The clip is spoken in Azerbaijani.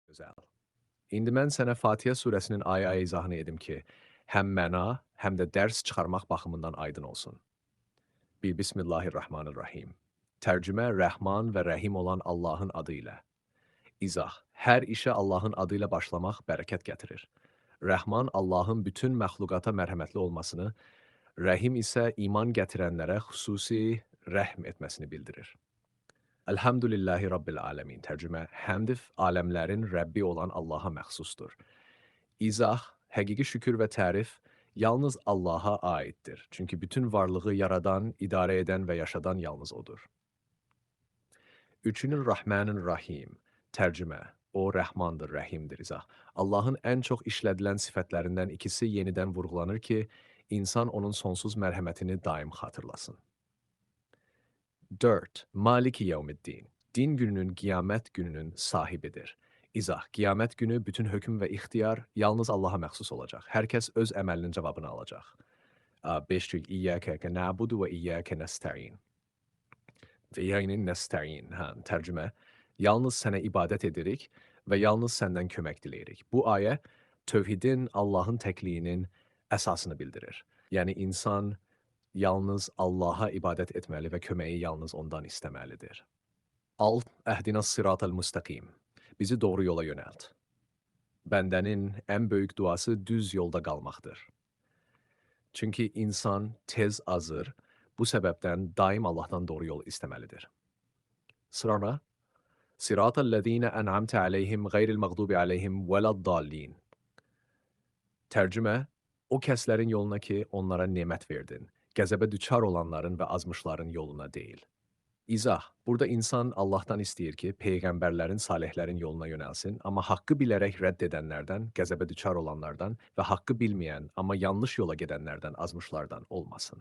Gözəl. İndi mən sənə Fatihə surəsinin ayə-ayə izahını edim ki, həm məna, həm də dərs çıxarmaq baxımından aydın olsun. Bismillahirrahmanirrahim. Tərcümə Rəhman və Rəhim olan Allahın adı ilə. İzah. Hər işə Allahın adı ilə başlamaq bərəkət gətirir. Rəhman Allahın bütün məxluqata mərhəmətli olmasını, Rəhim isə iman gətirənlərə xüsusi rəhm etməsini bildirir. Elhamdülillahi Rabbil alemin. Tərcümə, həmd aləmlərin Rəbbi olan Allaha məxsusdur. İzah, həqiqi şükür və tərif yalnız Allaha aiddir. Çünki bütün varlığı yaradan, idarə edən və yaşadan yalnız O'dur. Üçünün Rahmanın Rahim. Tərcümə, O Rəhmandır, Rəhimdir. İzah, Allahın ən çox işlədilən sifətlərindən ikisi yenidən vurğulanır ki, insan onun sonsuz mərhəmətini daim xatırlasın. 4. Maliki Yevmiddin. Din gününün, qiyamət gününün sahibidir. İzah, qiyamət günü bütün hökm və ixtiyar yalnız Allaha məxsus olacaq. Hər kəs öz əməlinin cavabını alacaq. 5. İyyəkə nəbudu və iyyəkə nəstəin. Və yəni nəstəin. Tərcümə, yalnız sənə ibadət edirik və yalnız səndən kömək diləyirik. Bu ayə tövhidin, Allahın təkliyinin əsasını bildirir. Yəni insan yalnız Allaha ibadət etməli və köməyi yalnız ondan istəməlidir. Al, əhdinas siratal müstəqim. Bizi doğru yola yönəlt. Bəndənin ən böyük duası düz yolda qalmaqdır. Çünki insan tez azır, bu səbəbdən daim Allahdan doğru yol istəməlidir. Sonra, Siratal-ləzīnə ən'amtə əleyhim qeyril məğdubi əleyhim vələd-dallin. Tərcümə, o kəslərin yoluna ki, onlara nemət verdin, qəzəbə düçar olanların və azmışların yoluna deyil. İzah, burada insan Allahdan istəyir ki, peyğəmbərlərin, salihlərin yoluna yönəlsin, amma haqqı bilərək rədd edənlərdən, qəzəbə düçar olanlardan və haqqı bilməyən, amma yanlış yola gedənlərdən, azmışlardan olmasın.